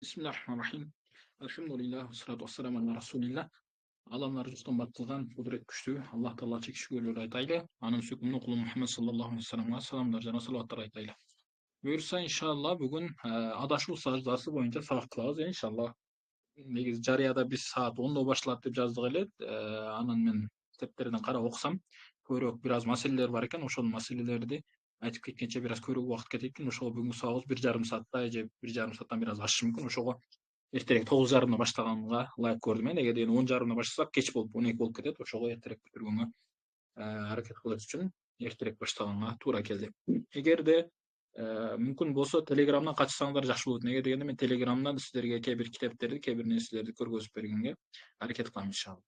Bismillahirrahmanirrahim. Elhamdülillah ve salatu vesselamu ala Resulillah. Alamlar rızkın battılgan kudret güçlü. Allah Teala çekiş görülür aytaylı. Anın sökümlü kulu Muhammed sallallahu aleyhi ve sellem'e selamlar jana salavatlar aytaylı. Buyursa inşallah bugün adaşуу sajdası boyunca sabak kılabız inşallah. Negiz jarıyada biz saat 10'da başladı dep жаздык эле. Анан мен китептерден карап окусам, көбүрөөк бир аз маселелер бар экен. Ошол маселелерди айтып кеткенче бир аз көбүрөөк убакыт кетет экен. Ошого бүгүнкү сабагыбыз 1,5 сааттай же 1,5 сааттан бир аз ашышы мүмкүн. Ошого эртерээк 9:30 баштаганга ылайык көрдүм мен. Эгер 10:30 баштасак кеч болуп 12 болуп кетет. Ошого эртерээк бүтүргөнгө аракет кылыш үчүн эртерээк баштаганга туура келди. Эгерде мүмкүн болсо Telegram'dan качсаңдар жакшы болот. Неге дегенде мен Telegram'dan сиздерге кээ бир китептерди, кээ бир нерселерди көргөзүп бергенге аракет кылам иншалла.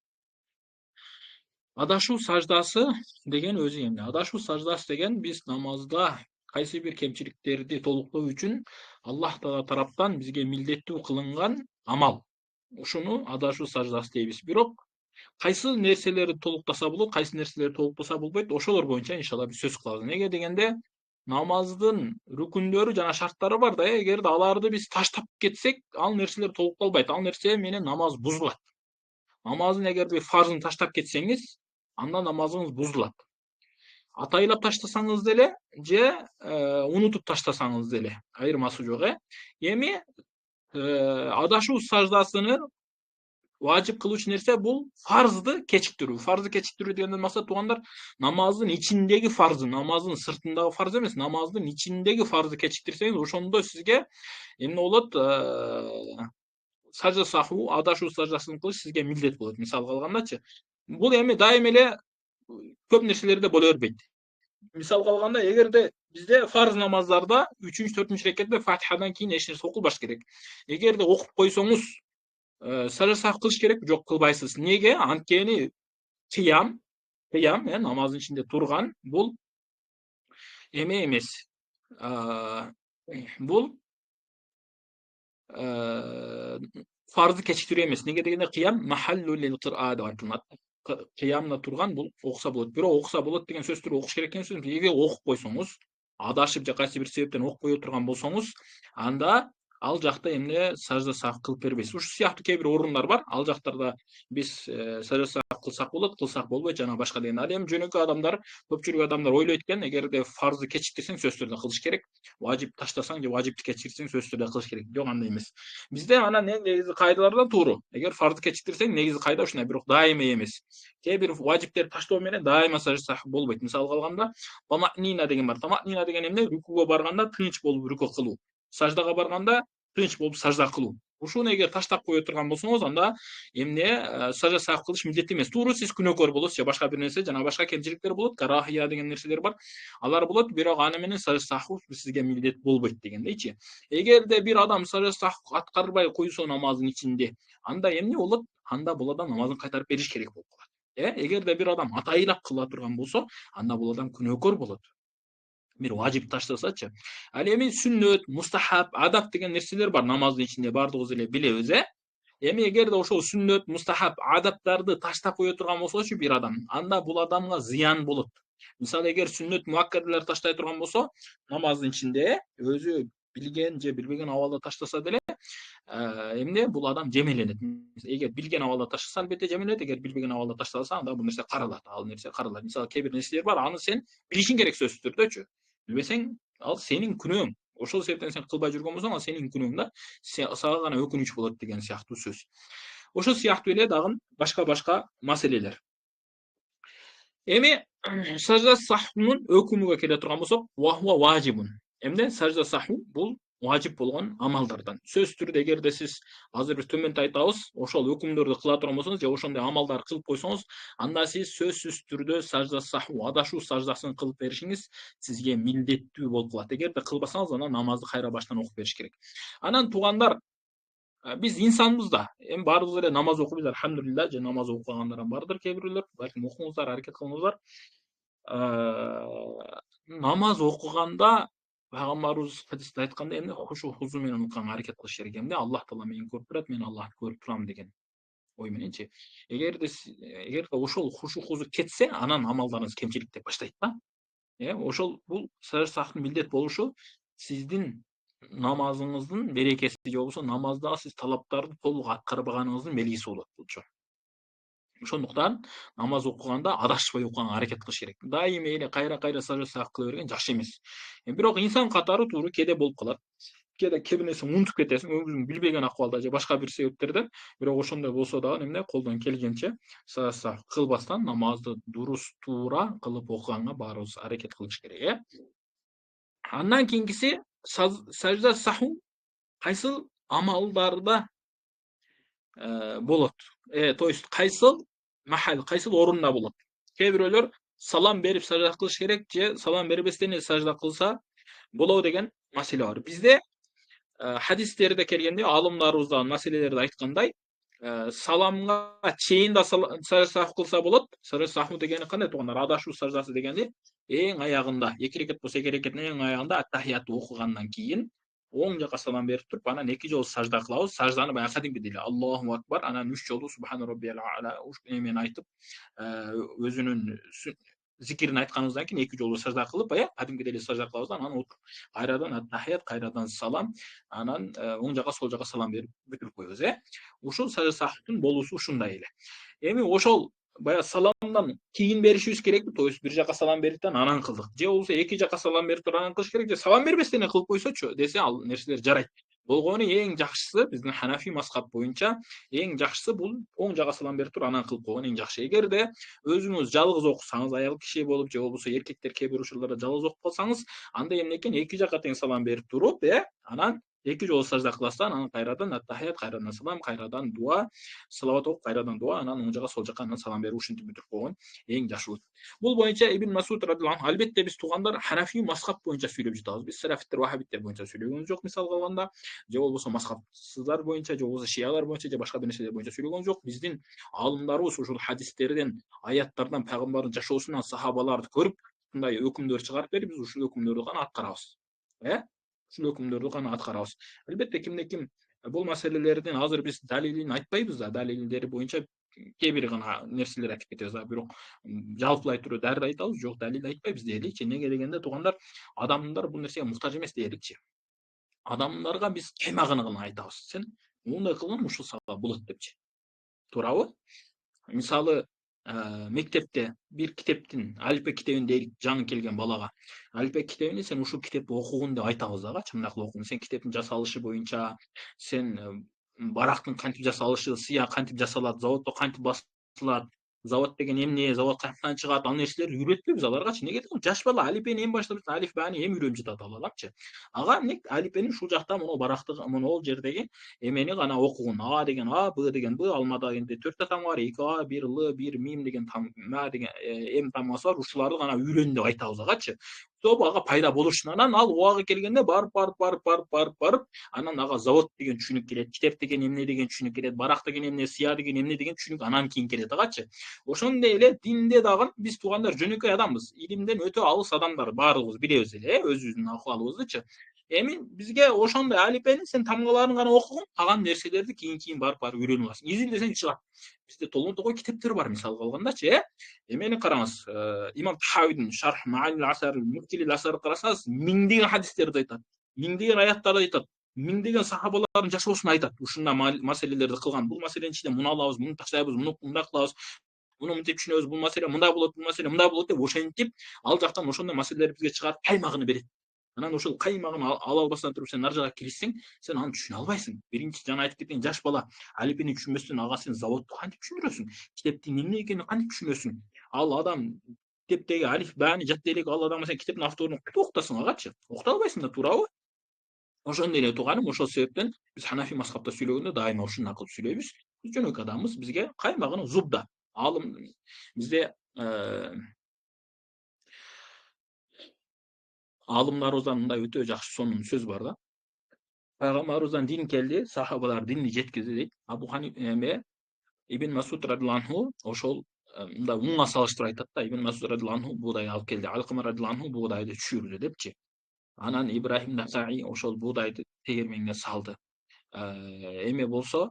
Адашуу саждасы деген өзү эмне? Адашуу саждасы деген биз намазда кайсы бир кемчиликтерди толуктоо үчүн Аллах Таала тараптан бизге милдеттүү кылынган амал. Ушуну адашуу саждасы дейбиз. Бирок кайсы нерселерди толуктаса болот, кайсы нерселерди толуктаса болбойт, ошолор боюнча иншалла биз сөз кылабыз. Неге дегенде намаздын рүкүндөрү жана шарттары бар да, эгерде аларды биз таштап кетсек, ал нерселер толукталбайт. Ал нерсе менен намаз бузулат. Намаздын эгерде фарзын таштап кетсеңиз, анда намазыңыз бузулат. Атайлап таштасаңыз деле же унутуп таштасаңыз деле айырмасы жок, Эми адашуу саждасыны важип кылуучу нерсе бул фарзды кечиктирүү. Фарзды кечиктирүү дегенден максат туугандар, намаздын ичиндеги фарзы, намаздын сыртындагы фарз эмес, намаздын ичиндеги фарзды кечиктирсеңиз, ошондо сизге эмне болот? Сажда саху, адашуу саждасын кылыш сизге милдет болот. Мисалга алгандачы, бул эми дайым эле көп нерселерде боло бербейт. Мисалга алганда, эгерде бизде фарз намаздарда 3-4 рекетте Фатихадан кийин эч нерсе окулбаш керек. Эгерде окуп койсоңуз, сажда сах кылыш керек, жок кылбайсыз. Неге? Анткени кыям, намаздын ичинде турган бул эме эмес. Бул фарзды кечиктирүү эмес. Неге дегенде кыям махаллу лил кыраа деп айтылат. Кыямда турган бул окуса болот. Бирок окуса болот деген сөз түрү окуш керек экен сөз. Эгер окуп койсоңуз, адашып же кайсы бир себептен окупай отурган болсоңуз, анда ал жакта эмне сажда сах кылып бербейсиз. Ушул сыяктуу кээ бир орундар бар. Ал жактарда биз сажда сах кылсак болот, кылсак болбойт жана башка деген. Ал эми жөнөкөй адамдар, көпчүлүк адамдар ойлойт экен, эгерде фарзды кечиктирсең сөзсүз түрдө кылыш керек. Важип таштасаң же важипти кечиктирсең сөзсүз түрдө кылыш керек. Жок, андай эмес. Бизде анан негизи кайдалардан тууру. Эгер фарзды кечиктирсең, негизи кайда ушундай, бирок дайыма эмес. Кээ бир важиптерди таштоо менен дайыма сажда сах болбойт. Мисалга алганда, тамаънина деген бар. Тамаънина деген эмне? Рүкүүгө барганда тынч болуп рүкүү кылуу. Саждага барганда тынч болуп сажда кылуу. Ушуну эгер таштап кое турган болсоңуз, анда эмне сажда сах кылыш милдеттүү эмес. Туура сиз күнөөкөр болосуз же башка бир нерсе, жана башка кемчиликтер болот, карахия деген нерселер бар. Алар болот, бирок аны менен сажда сах сизге милдет болбойт дегендейчи. Эгерде бир адам сажда сах аткарбай койсо намаздын ичинде, анда эмне болот? Анда бул адам намазын кайтарып бериш керек болуп калат. Эгерде бир адам атайлап кыла турган болсо, анда бул адам күнөөкөр болот. Бир важип таштасачы. Ал эми сүннөт, мустахаб, адап деген нерселер бар намаздын ичинде, бардыгыбыз эле билебиз, Эми эгерде ошол сүннөт, мустахаб, адаптарды таштап кое турган болсочу бир адам, анда бул адамга зыян болот. Мисалы, эгер сүннөт муаккадаларды таштай турган болсо, намаздын ичинде өзү билген же билбеген абалда таштаса деле, эмне бул адам жемеленет. Эгер билген абалда таштаса албетте жемеленет, эгер билбеген абалда ташталса, анда бул нерсе каралат. Ал нерсе каралат. Мисалы, кээ бир нерселер бар, аны сен билишиң керек сөзсүз түрдөчү. Билбесең, ал сенин күнөөң. Ошол себептен сен кылбай жүргөн болсоң, ал сенин күнөөң да, сага гана өкүнүч болот деген сыяктуу сөз. Ошол сыяктуу эле дагы башка маселелер. Эми сажда сахунун өкүмүгө келе турган болсок, вахва важибун. Эмне сажда саху бул важип болгон амалдардан. Сөз түрдө эгерде сиз азыр биз төмөндө айтабыз, ошол өкүмдөрдү кыла турган болсоңуз же ошондой амалдар кылып койсоңуз, анда сиз сөзсүз түрдө сажда саху, адашуу саждасын кылып беришиңиз сизге милдеттүү болуп калат. Эгерде кылбасаңыз, анда намазды кайра баштан окуп бериш керек. Анан туугандар, биз инсанбыз да. Эми баарыбыз эле намаз окуйбуз, алхамдулилла, же намаз окугандар бардыр кээ бирлер. Балким окуңуздар, аракет кылыңыздар. Намаз окуганда пайгамбарыбыз хадисте айткандай, эмне хушу хузу менен окуганга аракет кылыш керек. Эмне Аллах Таала мени көрүп турат, мен Аллахты көрүп турам деген ой мененчи. Эгерде ошол хушу хузу кетсе, анан амалдарыңыз кемчиликтеп баштайт да. Ошол бул сажда сахтын милдет болушу сиздин намазыңыздын берекеси же болбосо намазда сиз талаптарды толук аткарбаганыңыздын белгиси болот булчу. Ошондуктан намаз окуганда адашпай окуганга аракет кылыш керек. Дайыма эле кайра сажда кыла берген жакшы эмес. Бирок инсан катары туура кээде болуп калат. Кээде кээ бир нерсени унутуп кетесиң, өзүң билбеген акыбалда же башка бир себептерден. Бирок ошондой болсо дагы эмне колдон келгенче сажда кылбастан намазды дурус туура кылып окуганга баарыбыз аракет кылыш керек, Андан кийинкиси сажда саху кайсыл амалдарда болот. То есть кайсыл махал, кайсыл орунда болот. Кээ бирөөлөр салам берип сажда кылыш керек же салам бербестен эле сажда кылса болобу деген маселе бар. Бизде хадистерде келгенде алымдарыбыз да маселелерди айткандай, саламга чейин да сажда саху кылса болот. Сажда саху дегени кандай туугандар? Адашуу саждасы дегенди эң аягында, 2 рекет болсо 2 рекеттин эң аягында ат-тахиятты окугандан кийин оң жака салам берип туруп, анан 2 жолу сажда кылабыз. Сажданы баягы кадимки деле Аллаху акбар, анан 3 жолу Субхана роббиял а'ла эмени айтып, өзүнүн зикирин айтканыбыздан кийин 2 жолу сажда кылып, кадимки деле сажда кылабыз, анан отуруп кайрадан ат-тахият, кайрадан салам, анан оң жака сол жака салам берип бүтүрүп коебуз, Ушул сажда сахтын болуусу ушундай эле. Эми ошол баягы саламдан кийин беришибиз керекпи? То есть бир жака салам бериптен анан кылдык. Же болбосо 2 жака салам берип туруп анан кылыш керек, же салам бербестен эле кылып койсочу десе, ал нерселер жарайт. Болгону эң жакшысы биздин Ханафи мазхаб боюнча эң жакшысы бул оң жака салам берип туруп анан кылып койгон эң жакшы. Эгерде өзүңүз жалгыз окусаңыз, аял киши болуп же болбосо эркектер кээ бир учурларда жалгыз окуп калсаңыз, анда эмне экен 2 жака тең салам берип туруп, анан 2 жолу сажда кыласыз, анан кайрадан ат-тахият, кайрадан салам, кайрадан дуа, салават окуп, кайрадан дуа, анан оң жака сол жака анан салам берип ушинтип бүтүрүп койгон эң жакшы болот. Бул боюнча Ибн Масуд радыйаллаху анху, албетте биз туугандар Ханафи мазхаб боюнча сүйлөп жатабыз. Биз салафиттер, вахабиттер боюнча сүйлөгөнүбүз жок, мисалга алганда, же болбосо мазхабсыздар боюнча, же болбосо шиялар боюнча, же башка бир нерселер боюнча сүйлөгөнүбүз жок. Биздин алымдарыбыз ушул хадистерден, аяттардан, пайгамбардын жашоосунан сахабаларды көрүп, ушундай өкүмдөр чыгарып берип, биз ушул өкүмдөрдү гана аткарабыз. Ушул өкүмдөрдү гана аткарабыз. Албетте кимде ким бул маселелердин азыр биз далилин айтпайбыз да, далилдери боюнча кээ бир гана нерселер айтып кетебиз да, бирок жалпылай туруп дарыл айтабыз, жок далил айтпайбыз дейеличи. Эмнеге дегенде туугандар, адамдар бул нерсеге муктаж эмес дейеличи. Адамдарга биз каймагын гана айтабыз. Сен мындай кылган ушул сабап болот депчи. Туурабы? Мисалы, мектепте бир китептин, алифбе китебин дейли жаңы келген балага. Алифбе китебини сен ушул китепти окугун деп айтабыз дагы, мындай кылып окугун. Сен китептин жасалышы боюнча, сен барактын кантип жасалышы, сыя кантип жасалат, заводдо кантип басылат, завод деген эмне, завод кантиптан чыгат, ал нерселерди үйрөтпөйбүз аларгачы. Неге дегенде жаш бала алифбени эми баштап алиф бани эми үйрөнүп жатат аламчы. Ага эмне алифбени ушул жакта моно баракты монол жердеги эмени гана окугун. А деген А, Б деген Б, алмада дегенде 4 тамга бар, 2 А, 1 Л, 1 мим деген ма деген эм тамгасы бар. Ушуларды гана үйрөн деп айтабыз агачы. Топ ага пайда болушун, анан ал убагы келгенде барып, анан ага завод деген түшүнүк келет, китеп деген эмне деген түшүнүк келет, барак деген эмне, сыя деген эмне деген түшүнүк анан кийин келет агачы. Ошондой эле динде дагы биз туугандар жөнөкөй адамбыз, илимден өтө алыс адамдар баардыгыбыз билебиз эле, өзүбүздүн акыбалыбыздычы. Эми бизге ошондой алифбени сен тамгаларын гана окугун, калган нерселерди кийин барып үйрөнүп аласың. Изилдесең чыгат. Бизде толгой китептер бар, мисалга алгандачы, Эмени караңыз, имам Тахавидин Шарх Маанил Асар, Муктилил Асар карасаңыз, миңдеген хадистерди айтат, миңдеген аяттарды айтат, миңдеген сахабалардын жашоосун айтат. Ушундай маселелерди кылган. Бул маселенин ичинде муну алабыз, муну таштайбыз, муну мындай кылабыз, муну мынтип түшүнөбүз, бул маселе мындай болот, бул маселе мындай болот деп ошентип, ал жактан ошондой маселелерди бизге чыгарып каймагын берет. Анан ушул каймагын ала албастан туруп сен ар жака киришсең, сен аны түшүнө албайсың. Биринчи жана айтып кеткен жаш бала алифбени түшүнбөстөн ага сен заводду кантип түшүндүрөсүң? Китептин эмне экенин кантип түшүнөсүң? Ал адам китептеги алиф бааны жаттай элек ал адам сен китептин авторун кантип окутасың агачы? Окута албайсың да, туурабы? Ошондой эле тууганым, ошол себептен биз Ханафи мазхабта сүйлөгөндө дайыма ушундай кылып сүйлөйбүз. Биз жөнөкөй адамбыз, бизге каймагын зубда. Алым бизде алымдарыбыздан мындай өтө жакшы сонун сөз бар да. Пайгамбарыбыздан дин келди, сахабалар динди жеткизди дейт. Абу Ханиф Ибн Масуд радыйаллаху анху ошол мындай унга салыштырып айтат да. Ибн Масуд радыйаллаху анху буудай алып келди, Алкама радыйаллаху анху буудайды түшүрдү депчи. Анан Ибрахим Насаи ошол буудайды тегерменге салды. Эме болсо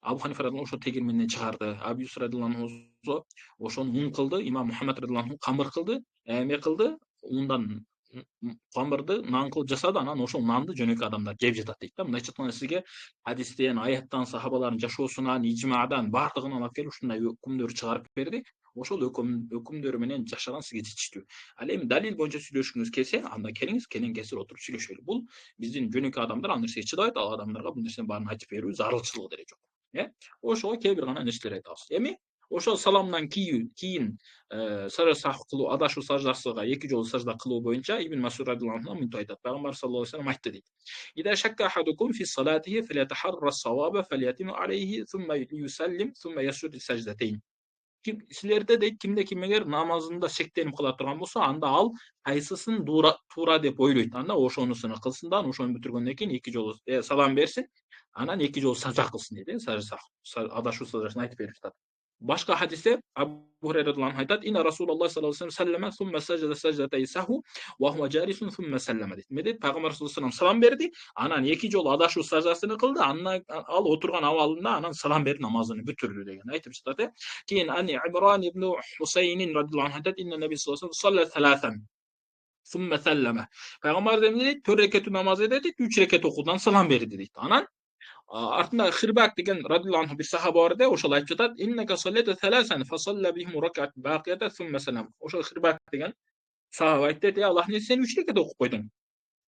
Абу Ханифа радыйаллаху ошол тегерменден чыгарды. Абу Юсуф радыйаллаху анху ошону ун кылды, имам Мухаммад радыйаллаху анху камыр кылды, эме кылды, ундан камырды нан кылып жасады, анан ошол нанды жөнөкөй адамдар жеп жатат дейт да. Мындайча айтканда сизге хадистен, аяттан, сахабалардын жашоосунан, ижмадан бардыгынан алып келип ушундай өкүмдөр чыгарып берди. Ошол өкүмдөр менен жашаган сизге жетиштүү. Ал эми далил боюнча сүйлөшкүңүз келсе, анда келиңиз, кенен кесир отуруп сүйлөшөлү. Бул биздин жөнөкөй адамдар ал нерсеге чыдабайт, ал адамдарга бул нерсенин баарын айтып берүү зарылчылыгы деле жок. Ошого кээ бир гана нерселер айтабыз. Эми ошол саламдан кийин сажда сахв кылуу, адашуу саждасыга 2 жолу сажда кылуу боюнча Ибн Масуд радhiyallahu anh мынтип айтат. Пайгамбар саллаллаху алейхи вассалам айтты дейт. Ида шакка ахадукум фи салатихи фалятахарра саваба фалятим алейхи сумма юсаллим сумма ясуд саждатейн. Силерде дейт кимде ким эгер намазында шектенип кала турган болсо, анда ал кайсысын туура деп ойлойт. Анда ошонусуну кылсын да, ошону бүтүргөндөн кийин 2 жолу салам берсин, анан 2 жолу сажда кылсын дейт. Сажда адашуу саждасын айтып берип жатат. Башка хадисте Абу Хурайра радhiyallahu anh айтат: "Инна Расулуллах саллаллаху алейхи вассалам сумма сажда саждатай саху ва хуа жарисун сумма саллама" дейт. Дейт Пайгамбар саллаллаху алейхи вассалам салам берди, анан 2 жолу адашуу саждасын кылды, анан ал отурган абалында анан салам берип намазын бүтүрдү деген айтып жатат. Кийин ани Имран ибн Хусайнин радhiyallahu anh айтат: "Инна Наби саллаллаху алейхи вассалам салла саласан сумма саллама". Пайгамбар дейт 4 рекет намаз эдет, 3 рекет окудан салам берди дейт. Анан артында Хирбак деген радhiyallahu anh бир сахаба бар да, ошол айтып жатат: "Иннака саллата саласан фасалла бихим ракат бакията сумма салам". Ошол Хирбак деген сахаба айтты: "Аллахтын элчиси, сен 3 рекет окуп койдуң"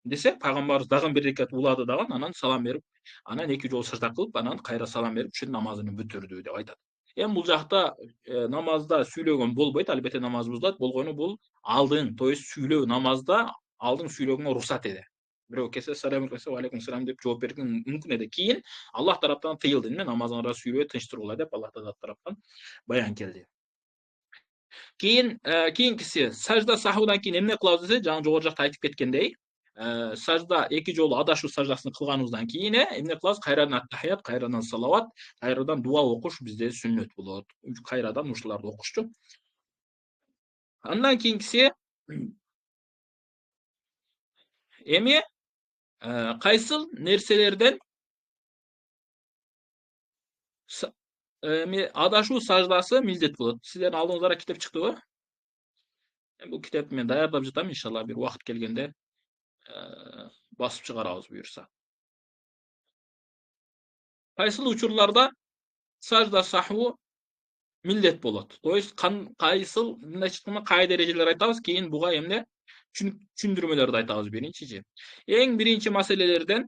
десе, пайгамбарыбыз дагы 1 рекет улады дагы, анан салам берип, анан 2 жолу сажда кылып, анан кайра салам берип, ушинтип намазын бүтүрдү деп айтат. Эми бул жакта намазда сүйлөгөн болбойт, албетте намаз бузулат. Болгону бул алдын, то есть сүйлөө намазда алдын сүйлөгөнгө уруксат эди. Бирөө келсе салам алейкум, алейкум салам деп жооп берген мүмкүн эди. Кийин Аллах тараптан тыйылды. Намазыңарда сүйлөбөй тынч тургула деп Аллах тараптан баян келди. Кийинкиси сажда сахудан кийин эмне кылабыз десе, жана жогору жакта айтып кеткендей, сажда 2 жолу адашуу саждасын кылганыбыздан кийин эмне кылабыз? Кайрадан аттахият, кайрадан салават, кайрадан дуа окуш бизде сүннөт болот. Кайрадан ушуларды окушчу. Андан кийинкиси эми кайсыл нерселерден адашуу саждасы милдет болот. Сиздердин алдыңыздарга китеп чыктыбы? Бул китепти мен даярдап жатам, иншалла бир убакыт келгенде басып чыгарабыз буюрса. Кайсыл учурларда сажда сахву милдет болот. То есть кайсыл мындайча айтканда кайда эрежелер айтабыз, кийин буга эмне түшүндүрмөлөрдү айтабыз биринчичи. Эң биринчи маселелерден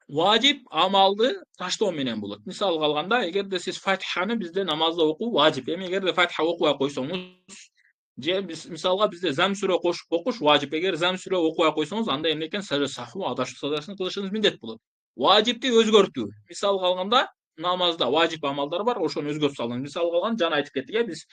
важип амалды таштоо менен болот. Мисалга алганда, эгерде сиз Фатиханы бизде намазда окуу важип. Эми эгерде Фатиха окубай койсоңуз, же мисалга бизде зам сүрө окуш важип. Эгер зам сүрө окубай койсоңуз, анда эмне экен? Сажда сахву адашуу саждасын кылышыңыз милдет болот. Важипти өзгөртүү. Мисалга алганда, намазда важип амалдар бар, ошону өзгөртүп салдыңыз. Мисалга алганда, жана айтып кеттик, биз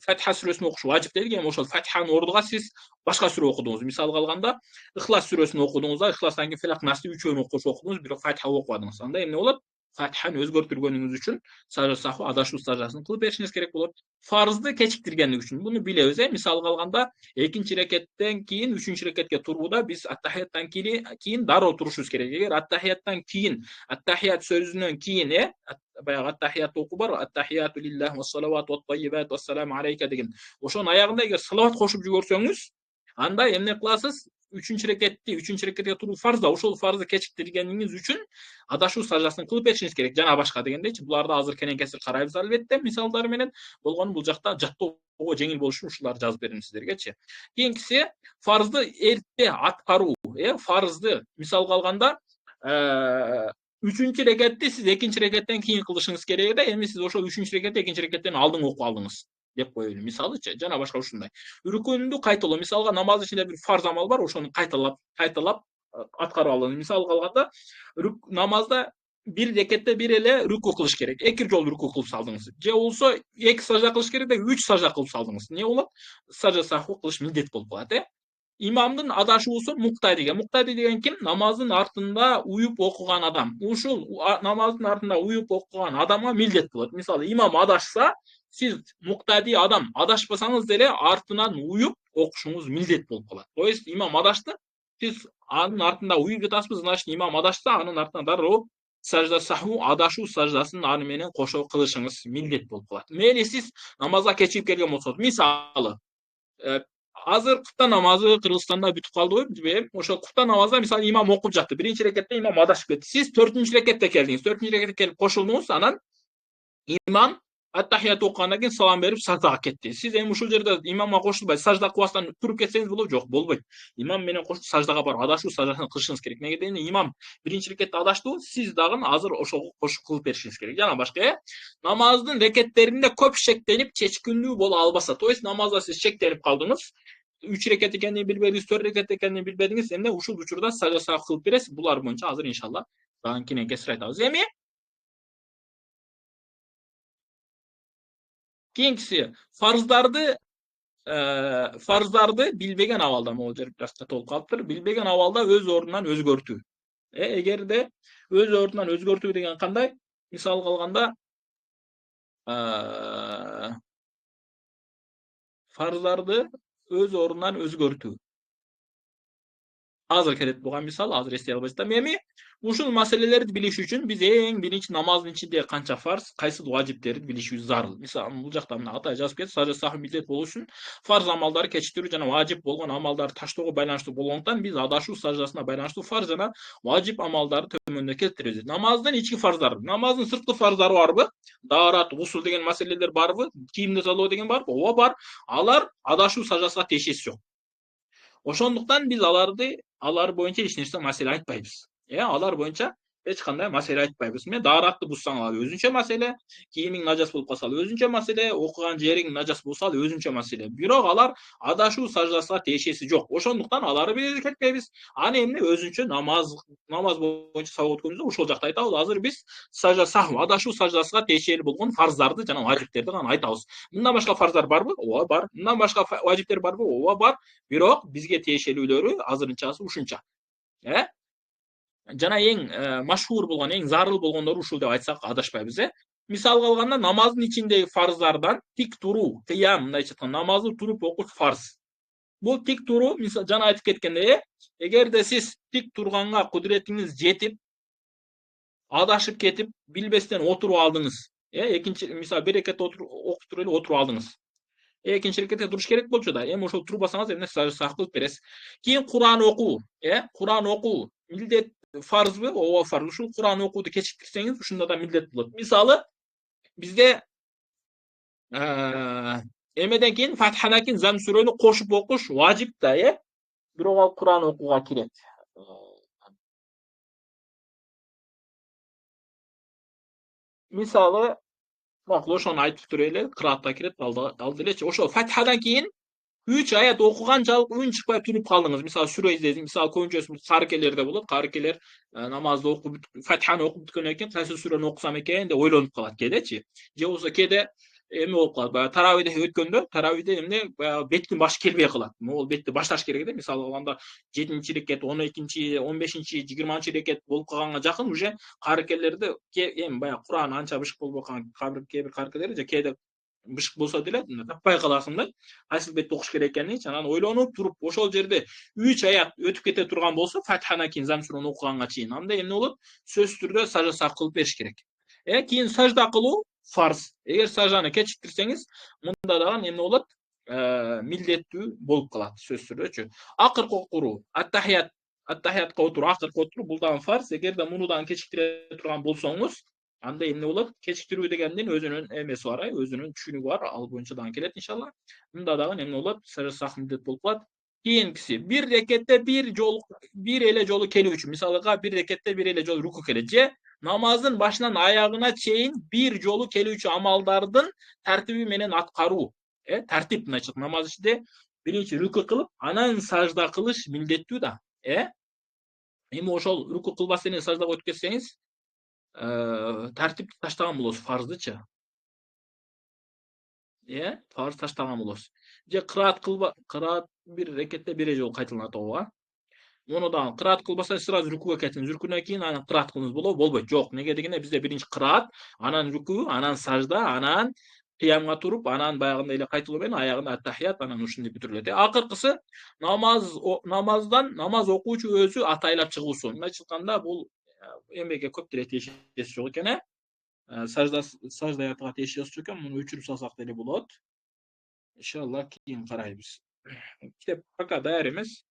Фатиха сүрөсүн окуш важип дедик, эми ошол Фатиханын ордуга сиз башка сүрө окудуңуз. Мисалга алганда, Ихлас сүрөсүн окудуңуз да, Ихластан кийин Филак Насты үчөөнү окудуңуз, бирок Фатиха окубадыңыз. Анда эмне болот? Фатиханы өзгөртүргөнүңүз үчүн сажда сахву адашуу саждасын кылып беришиңиз керек болот. Фарзды кечиктиргендик үчүн буну билебиз. Мисалга алганда, 2-чи рекеттен кийин 3-чү рекетке турууда биз аттахияттан кийин дароо турушубуз керек. Эгер аттахияттан кийин, аттахият сөзүнөн кийин баягы аттахият окуу бар, аттахияту лиллахи ва салават ва таййибат ва саламу алейка деген. Ошонун аягында эгер салават кошуп жиберсөңүз, анда эмне кыласыз? 3-чү рекетке туруу фарз да, ошол фарзды кечиктиргениңиз үчүн адашуу саждасын кылып беришиңиз керек. Жана башка дегендейчи, буларды азыр кенен кесир карайбыз албетте мисалдары менен. Болгону бул жакта жаттоого жеңил болуш үчүн ушуларды жазып бердим сиздергечи. Кийинкиси фарзды эрте аткаруу. Фарзды мисалга алганда, 3-чү рекетти сиз 2-чи рекеттен кийин кылышыңыз керек да, эми сиз ошол 3-чү рекетти 2-чи рекеттен алдың окуп алдыңыз деп коелу, мисалычы, жана башка ушундай. Рүкүндү кайталоо, мисалга намаздын ичинде бир фарз амал бар, ошону кайталап аткарып алуу. Мисалга алганда, намазда 1 рекетте бир эле рүкү кылыш керек. 2 жолу рүкү кылып салдыңыз. Же болсо 2 сажда кылыш керек да 3 сажда кылып салдыңыз. Не болот? Сажда сахву кылыш милдет болуп калат, Имамдын адашуусу муктадиге. Муктади деген ким? Намаздын артында уюп окуган адам. Ушул намаздын артында уюп окуган адамга милдет болот. Мисалы, имам адашса, сиз муктади адам адашпасаңыз деле артынан уюп окушуңуз милдет болуп калат. То есть имам адашты, сиз анын артында уюп жатасызбы, значит имам адашса, анын артынан дароо сажда сахву адашуу саждасын аны менен кошо кылышыңыз милдет болуп калат. Мейли сиз намазга кечигип келген болсоңуз, мисалы, азыр куфта намазы Кыргызстанда бүтүп калдыбы, билбейм. Ошол куфта намазда мисалы имам окуп жатты. Биринчи рекетте имам адашып кетти. Сиз 4-нчү рекетте келдиңиз. 4-нчү рекетте келип кошулдуңуз, анан имам аттахият окугандан кийин салам берип саждага кетти. Сиз эми ушул жерде имамга кошулбай сажда кылбастан туруп кетсеңиз болобу? Жок, болбойт. Имам менен кошуп саждага барып адашуу саждасын кылышыңыз керек. Неге дегенде имам биринчи рекетте адаштыбы, сиз дагы азыр ошого кошуп кылып беришиңиз керек. Жана башка намаздын рекеттеринде көп шектенип чечкиндүү боло албаса. То есть намазда сиз шектенип калдыңыз. 3 рекет экенин билбедиңиз, 4 рекет экенин билбедиңиз. Эмне ушул учурда сажда сак кылып бересиз. Булар боюнча азыр иншалла дагы кийин кесир айтабыз. Эми кийинкиси фарздарды билбеген абалда, могул жер бираз катуу болуп калыптыр. Билбеген абалда өз ордунан өзгөртүү. Эгерде өз ордунан өзгөртүү деген кандай? Мисалга алганда, фарздарды өз ордунан өзгөртүү. Азыр келет буга мисал, азыр эстей албай жатам. Эми ушул маселелерди билиш үчүн биз эң биринчи намаздын ичинде канча фарз, кайсы важиптерди билишибиз зарыл. Мисалы бул жакта мына атай жазып кетти, сажда сах милдет болуу үчүн фарз амалдары кечиктирүү жана важип болгон амалдарды таштоого байланыштуу болгондуктан биз адашуу саждасына байланыштуу фарз жана важип амалдарды төмөндө келтиребиз. Намаздын ички фарздары, намаздын сырткы фарздары барбы? Даарат, гусул деген маселелер барбы? Кийимди тазалоо деген барбы? Ооба бар. Алар адашуу саждасына тиешеси жок. Ошондуктан биз алар боюнча эч нерсе маселе айтпайбыз. Алар боюнча эч кандай маселе айтпайбыз. Дааратты бузсаң ал өзүнчө маселе, кийимиң нажас болуп калса ал өзүнчө маселе, окуган жериң нажас болсо ал өзүнчө маселе. Бирок алар адашуу саждасына тиешеси жок. Ошондуктан аларды биз кетпейбиз. Аны эмне өзүнчө намаз боюнча сабак өткөнгөндө ошол жакта айтабыз. Азыр биз сажда сахв, адашуу саждасына тиешелүү болгон фарздарды жана важиптерди гана айтабыз. Мындан башка фарздар барбы? Ооба бар. Мындан башка важиптер барбы? Ооба бар. Бирок бизге тиешелүүлөрү азырынчасы ушунча. Жана эң машхур болгон, эң зарыл болгондору ушул деп айтсак адашпайбыз. Мисалга алганда намаздын ичиндеги фарздардан тик туруу, кыям, мындайча айтканда намазды туруп окуш фарз. Бул тик туруу, мисалы жана айтып кеткендей, эгерде сиз тик турганга кудуретиңиз жетип, адашып кетип, билбестен отуруп алдыңыз. Экинчи мисалы бир рекет окуп туруп эле отуруп алдыңыз. Экинчи рекетте туруш керек болчу да. Эми ошол турбасаңыз эмне сак кылып бересиз. Кийин Кур'ан окуу, Кур'ан окуу милдет фарзбы? Ооба фарз. Ушул Кур'ан окууду кечиктирсеңиз, ушунда да милдет болот. Мисалы бизде эмеден кийин Фатихадан кийин Зам сүрөнү кошуп окуш важип да, бирок ал Кур'ан окууга кирет. Мисалы макул ошону айтып турелы, кыраатка кирет, ал делечи. Ошол Фатихадан кийин 3 аят окуганчалык үн чыкпай туруп калдыңыз. Мисалы сүрө издедиңиз. Мисалы көбүнчөсү карыкелерде болот. Карыкелер намазды окуп Фатиханы окуп бүткөндөн кийин кайсы сүрөнү окусам экен деп ойлонуп калат кээдечи. Же болбосо кээде эме болуп калат. Баягы таравийде өткөндө, таравийде эмне баягы беттин башы келбей калат. Могул бетти башташ керек да. Мисалы алганда 7-нчи рекет, 12-нчи, 15-нчи, 20-нчы рекет болуп калганга жакын уже карыкелерде эми баягы Кур'ан анча бышык болбой калган кээ бир карыкелер же кээде бышык болсо деле таппай каласың да. Кайсы бетти окуш керек экенин, анан ойлонуп туруп ошол жерде 3 аят өтүп кете турган болсо, Фатихадан кийин Зам сүрөнү окуганга чейин, анда эмне болот? Сөзсүз түрдө сажда сак кылып бериш керек. Кийин сажда кылуу фарз. Эгер сажданы кечиктирсеңиз, мында дагы эмне болот? Милдеттүү болуп калат сөзсүз түрдөчү. Акыркы окуруу, аттахиятка отуруу, акыркы отуруу бул дагы фарз. Эгерде муну дагы кечиктире турган болсоңуз, анда эмне болот? Кечиктирүү дегендин өзүнүн эмеси бар, өзүнүн түшүнүгү бар. Ал боюнча дагы келет иншалла. Мында дагы эмне болот? Сажда сах милдет болуп калат. Кийинкиси бир рекетте бир эле жолу келүү үчүн. Мисалга бир рекетте бир эле жолу руку келет же намаздын башынан аягына чейин бир жолу келүүчү амалдардын тартиби менен аткаруу. Тартип мындайча намаз ичинде биринчи руку кылып, анан сажда кылыш милдеттүү да. Эми ошол руку кылбастан эле саждага өтүп кетсеңиз, тартипти таштаган болосуз, фарздычы. Фарз таштаган болосуз. Же кыраат бир рекетте бир жолу кайталанат ооба. Муну дагы кыраат кылбастан сразу рукуга кетиңиз. Рукудан кийин анан кыраат кылыңыз болобу? Болбойт. Жок. Неге дегенде бизде биринчи кыраат, анан руку, анан сажда, анан кыямга туруп, анан баягындай эле кайталоо менен аягында аттахият, анан ушинтип бүтүрүлөт. Акыркысы намаз окуучу өзү атайлап чыгуусу. Мындайча айтканда бул эмеге көп деле тиешеси жок экен, сажда аятка тиешеси жок экен. Муну өчүрүп салсак деле болот. Иншалла кийин карайбыз. Kitap пока dayar emas.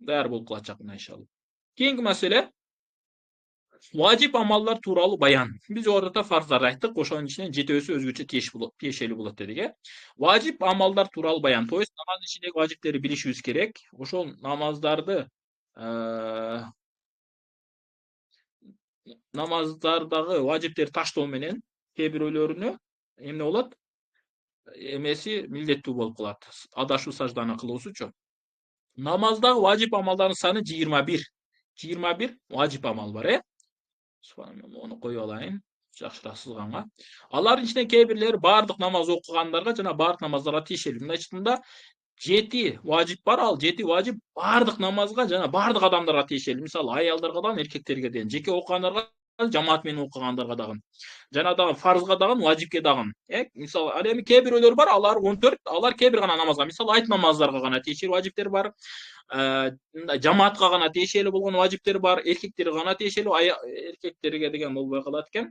Dayar bolup kalat jakында inşallah. Keyingi mesele vacip amallar tuuralı bayan. Biz orada farzlar ayttık. Ошонун içinden жетөөсү өзгөчө тиешелүү болот дедик, э. Vacip amallar tuuralı bayan. То есть намаз ичиндеги важиптерди билишибиз керек. Ошол намаздардагы важиптерди таштоо менен кээ бирөөлөрүнө эмне болот? Эмеси милдеттүү болуп калат. Адашуу сажданы кылуусучу. Namazdagi vacip amalların sani 21. 21 vacip amal var, e. Onu koyup alayın. Жақшырақ сызганга. Алардын ичинен кээ бирлери бардык намаз окугандарга жана бардык намаздарга тиешелүү. Мындай айтқанда 7 важип бар, ал 7 важип бардык намазга жана бардык адамдарга тиешелүү. Мисалы, аялдарга да, эркектерге да, жеке окугандарга, жамаат менен окугандарга дагы. Жана дагы фарзга дагы, важипке дагы. Мисалы, ал эми кээ бирөөлөр бар, алар 14, алар кээ бир гана намазга, мисалы, айт намаздарга гана тиешелүү важиптер бар. Жамаатка гана тиешелүү болгон важиптер бар, эркектерге гана тиешелүү, эркектерге деген болбой калат экен.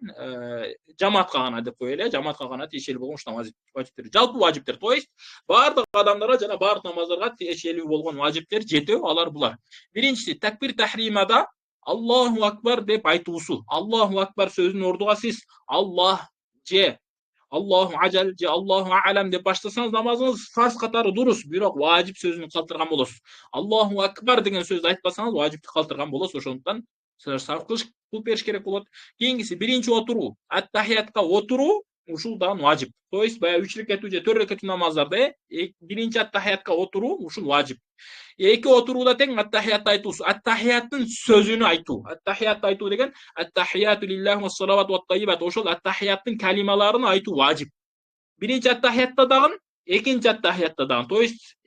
Жамаатка гана деп коелу, жамаатка гана тиешелүү болгон ушундай важиптер. Жалпы важиптер, то есть бардык адамдарга жана бардык намаздарга тиешелүү болгон важиптер 7, алар булар. Биринчиси такбир тахримада Аллаху акбар деп айтуусу. Аллаху акбар сөзүнүн ордуга сиз Аллах же Аллаху ажал же Аллаху а'лам деп баштасаңыз намазыңыз фарз катары дурус, бирок важип сөзүн калтырган болосуз. Аллаху акбар деген сөздү айтпасаңыз важипти калтырган болосуз. Ошондуктан сарп кылып бериш керек болот. Кийингиси биринчи отуруу, ат-тахиятка отуруу, ушул дагы важип. То есть баягы 3 рекеттүү же 4 рекеттүү намаздарда биринчи ат-тахиятка отуруу ушул важип. Эки отурууда тең ат-тахиятты айтуусу, ат-тахияттын сөзүнү айтуу. Ат-тахиятты айтуу деген ат-тахияту лиллахи ва салават ва таййибат. Ошол ат-тахияттын калималарын айтуу важип. Биринчи ат-тахиятта дагы, экинчи ат-тахиятта дагы. То есть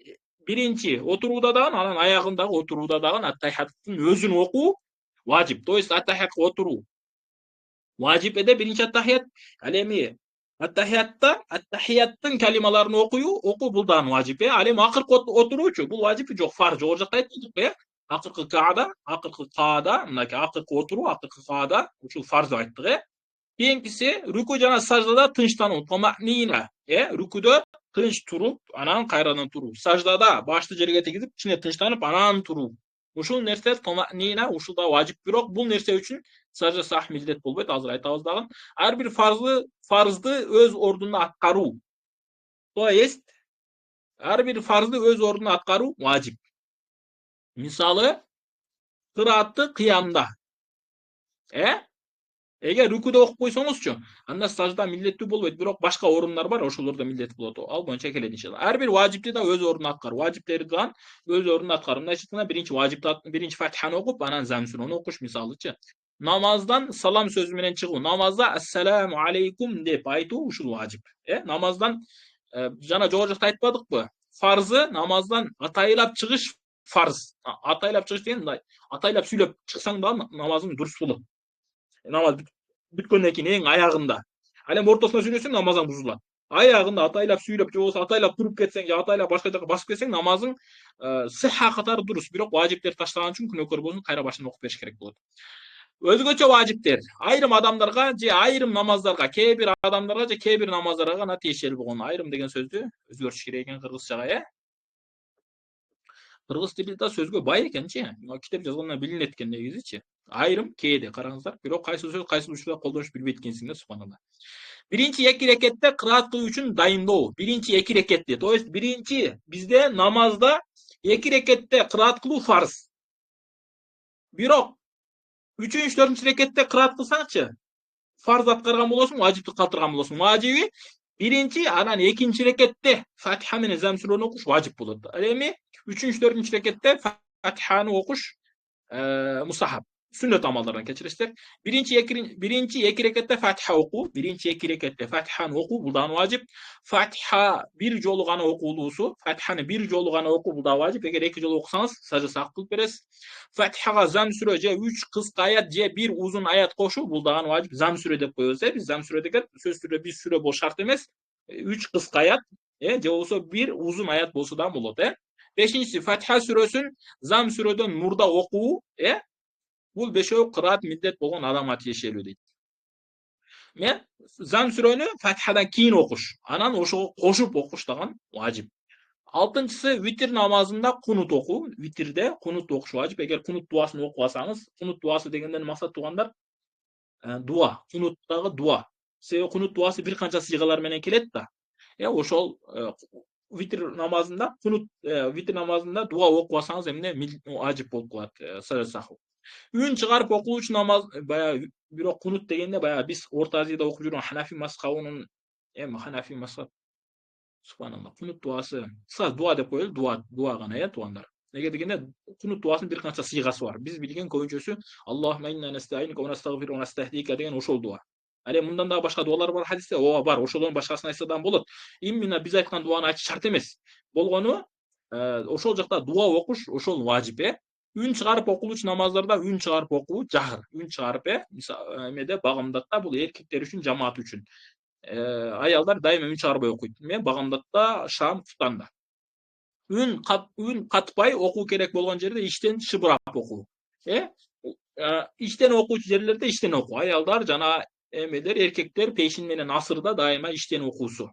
биринчи отурууда дагы, анан аягындагы отурууда дагы ат-тахияттын өзүн окуу важип. То есть ат-тахиятка отуруу важип эде биринчи ат-тахият. Ал эми ат-тахиятта ат-тахияттын калималарын окуу бул дагы важип. Ал эми акыркы отуруучу бул важип жок, фарз. Жогору жакта айттык, акыркы каада, мынакей акыркы отуруу, акыркы каада, ушул фарз деп айттык, Кийинкиси рүкү жана саждада тынчтануу, томаънина, рүкүдө тынч туруп, анан кайрадан туруу. Саждада башты жерге тийгизип, ичине тынчтанып, анан туруу. Ушул нерсе томаънина, ушул да важип, бирок бул нерсе үчүн сажда сах милдет болбойт, азыр айтабыз дагы. Ар бир фарзды өз ордунда аткаруу. То есть ар бир фарзды өз ордунда аткаруу важип. Мисалы, кыраатты кыямда. Эгер рүкүдө окуп койсоңузчу, анда сажда милдеттүү болбойт, бирок башка орундар бар, ошолордо милдеттүү болот. Ал боюнча келет иншалла. Ар бир важипти да өз ордунда аткаруу, важиптерди да өз ордунда аткаруу. Мындай айтканда, биринчи важипти, биринчи Фатиханы окуп, анан Зам-сүрөнү окуш, мисалычы. Намаздан салам сөзү менен чыгуу, намазда ассаламу алейкум деп айтуу ушул важип. Намаздан жана жогору жакта айтпадыкпы? Фарзы намаздан атайлап чыгыш фарз. Атайлап чыгыш деген мындай, атайлап сүйлөп чыксаң да намазың дурус болот. Намаз бүткөндөн кийин эң аягында. Ал эми ортосунда сүйлөсөң намазың бузулат. Аягында атайлап сүйлөп же болбосо атайлап туруп кетсең же атайлап башка жака басып кетсең намазың сыхха катары дурус, бирок важиптер таштаган үчүн күнөөкөр болсун, кайра башынан окуп бериш керек болот. Өзгөчө важиптер айрым адамдарга же айрым намаздарга, кээ бир адамдарга же кээ бир намаздарга гана тиешелүү болгон. Айрым деген сөздү өзгөртүш керек экен кыргызчага, Кыргыз тили да сөзгө бай экенчи. Китеп жазгандан билинет экен негизичи. Айрым кээде караңыздар, бирок кайсы сөз кайсы учурда колдонуш билбейт экенсиңер, субханалла. Биринчи эки рекетте кыраат кылуу үчүн дайындоо. Биринчи эки рекетте, то есть биринчи бизде намазда эки рекетте кыраат кылуу фарз. Бирок 3-4 рекетте кыраат кылсаңчы, фарз аткарган болосуң, важипти калтырган болосуң. Важиби биринчи, анан экинчи рекетте Фатиха менен Зам-сүрөнү окуш важип болот. Ал эми 3-4 рекетте Фатиханы окуш мустахаб. Сүннөт амалдардан кечиресиздер. Биринчи эки рекетте Фатиха окуу, биринчи эки рекетте Фатиханы окуу, бул да важип. Фатиха бир жолу гана окуулуусу, Фатиханы бир жолу гана окуу, бул да важип. Эгер эки жолу окусаңыз, сажда сак кылып бересиз. Фатихага Зам-сүрө же 3 кыска аят же 1 узун аят кошуу, бул да важип. Зам-сүрө деп коебуз, биз Зам-сүрө деген сөз түрү биз сүрө бол шарт эмес. 3 кыска аят, же болбосо 1 узун аят болсо да болот, Бешинчиси Фатиха сүрөсүн Зам-сүрөдөн мурда окуу, бул бешөө кыраат милдет болгон адамга тиешелүү дейт. Зам-сүрөнү Фатихадан кийин окуш, анан ошого кошуп окуш дагы важип. Алтынчысы витр намазында кунут окуу. Витрде кунут окуш важип. Эгер кунут дуасын окуп алсаңыз, кунут дуасы дегенден максат туугандар дуа, кунуттагы дуа. Себеби кунут дуасы бир канча сыйгалар менен келет да. Ошол витр намазында витр намазында дуа окуп алсаңыз эмне ажип болуп калат сажда. Үн чыгарып окуучу намаз баягы бирок кунут дегенде баягы биз Орто Азияда окуп жүргөн Ханафи мазхабынын Ханафи мазхаб субханалла кунут дуасы кыскасы дуа деп коелу, дуа гана туугандар. Неге дегенде кунут дуасынын бир канча сыйгасы бар. Биз билген көбүнчөсү Аллахумма инна настаинука ва настагфирука ва настахдика деген ошол дуа. Ал эми мындан дагы башка дуалар бар хадисте, ооба бар, ошолордун башкасын айтса да болот. Именно биз айткан дуаны айтыш шарт эмес. Болгону ошол жакта дуа окуш ошол важип. Үн чыгарып окулуучу намаздарда үн чыгарып окуу жагыр. Үн чыгарып эмеде багымдатта бул эркектер үчүн, жамаат үчүн. Аялдар дайыма үн чыгарбай окуйт. Багымдатта, шам, куфтанда. Үн катпай окуу керек болгон жерде иштен шыбырап окуу. Иштен окуучу жерлерде иштен окуу. Аялдар жана эмедер, эркектер пешин менен асырда дайыма иштен окуусу.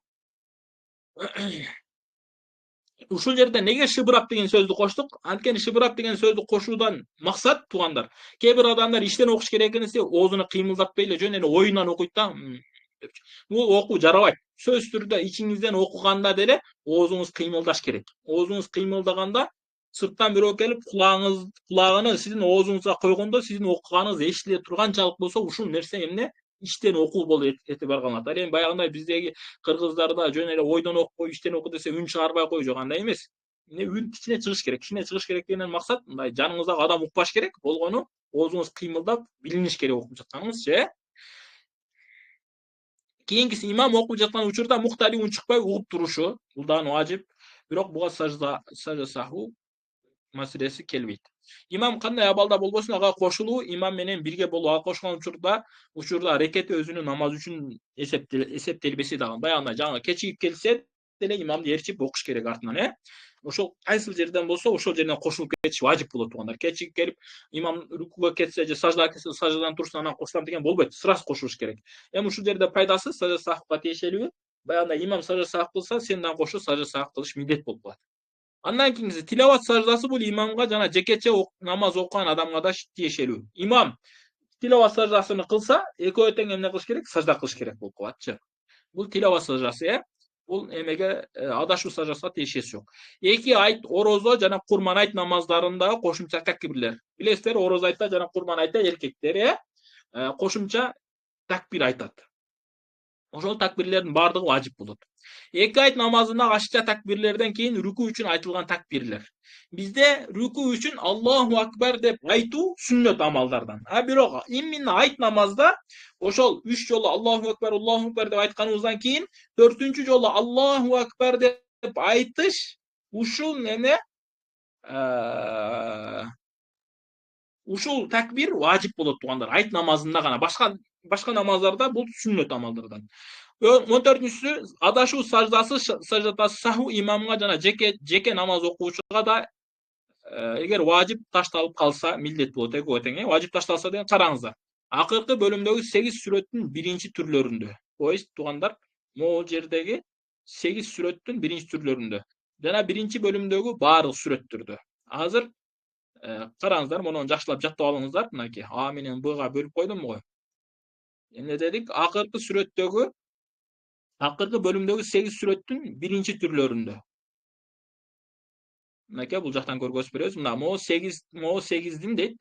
Ушул жерде неге шыбырап деген сөздү коштук? Анткени шыбырап деген сөздү кошуудан максат туугандар. Кээ бир адамдар иштен окуш керек экенсе, оозуну кыймылдатпай эле жөн эле оюнан окуйт да. Бул окуу жарабайт. Сөзсүз түрдө ичиңизден окуганда деле оозуңуз кыймылдаш керек. Оозуңуз кыймылдаганда сырттан бирөө келип кулагыны сиздин оозуңузга койгондо сиздин окуганыңыз эшитиле турганчалык болсо ушул нерсе эмне иштен окуу болуп этибарга алынат. Ал эми баягындай биздеги кыргыздарда жөн эле ойдон окуп иштен оку десе үн чыгарбай кой, жок андай эмес. Үн кичине чыгыш керек. Кичине чыгыш керек дегенден максат мындай жаныңыздагы адам укпаш керек. Болгону оозуңуз кыймылдап билиниш керек окуп жатканыңызчы. Кийинкиси имам окуп жаткан учурда муктари унчукпай угуп турушу. Бул дагы важип. Бирок буга сажда саху маселеси келбейт. Имам кандай абалда болбосун ага кошулуу, имам менен бирге болуу. Ага кошулган учурда рекети өзүнүн намаз үчүн эсептелбеси дагы. Баягындай жаңы кечигип келсе деле имамды ээрчип окуш керек артынан, Ошол кайсыл жерден болсо ошол жерден кошулуп кетиш важип болот туугандар. Кечигип келип имам рукуга кетсе же саждага кетсе, саждадан турсун анан кошулам деген болбойт. Сразу кошулуш керек. Ушул жерде пайдасы сажда сахвга тиешелүү. Баягындай имам сажда сах кылса, сен дагы кошо сажда сах кылыш милдет болуп калат. Андан кийинкиси тилават саждасы бул имамга жана жекече намаз окуган адамга да тиешелүү. Имам тилават саждасын кылса, экөө тең эмне кылыш керек? Сажда кылыш керек болуп калатчы. Бул тилават саждасы, Бул эмеге адашуу саждасына тиешеси жок. 2 айт орозо жана курман айт намаздарында кошумча такбирлер. Билесиздер, орозо айтта жана курман айтта эркектер кошумча такбир айтат. Ошол такбирлердин бардыгы важип болот. 2 айт намазында ашыкча такбирлерден кийин рүкү үчүн айтылган такбирлер. Бизде рүкү үчүн Аллаху акбар деп айтуу сүннөт амалдардан. Бирок именно айт намазда ошол 3 жолу Аллаху акбар деп айтканыбыздан кийин 4-чү жолу Аллаху акбар деп айтыш ушул эме ушул такбир важип болот туугандар. Айт намазында гана, башка намаздарда бул сүннөт амалдардан. 14-чүсү адашуу саждасы саху имамга жана жеке намаз окуучуга да эгер важип ташталып калса милдет болот экөө тең. Важип ташталса деген караңыздар. Акыркы бөлүмдөгү 8 сүрөттүн биринчи түрлөрүндө. Туугандар, могул жердеги 8 сүрөттүн биринчи түрлөрүндө жана биринчи бөлүмдөгү баардык сүрөттөрдө. Азыр караңыздар, муну жакшылап жаттап алыңыздар. Мынакей А менен Бга бөлүп койдум го. Эмне дедик? Акыркы бөлүмдөгү 8 сүрөттүн биринчи түрлөрүндө. Мынакей бул жактан көргөзүп беребиз. Мына могу 8дин дейт.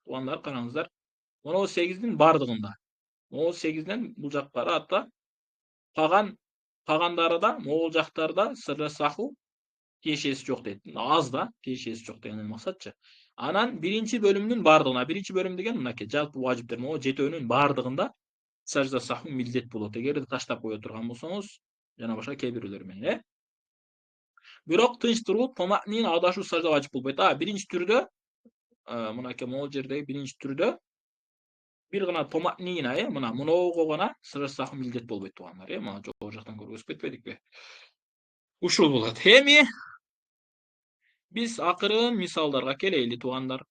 Туугандар караңыздар. Могу 8дин бардыгында. Могу 8ден бул жакка карата калгандары да могул жактарда сажда саху тиешеси жок дейт. Аз да тиешеси жок деген максатчы. Анан биринчи бөлүмдүн бардыгына, биринчи бөлүм деген мынакей жалпы важиптер могу 7-өнүн бардыгында сажда саху милдет болот. Эгерде таштап кое турган болсоңуз, жана башка кээ бирөөлөр менен, Бирок тынч туруп, томаънин адашуу сажда важип болбойт. Биринчи түрдө, мынакей могул жердеги биринчи түрдө бир гана томаънина, мына муновго гана сажда саху милдет болбойт туугандар, мына жогору жактан көргөзүп кетпедикпи? Ушул болот. Эми биз акырын мисалдарга келели туугандар.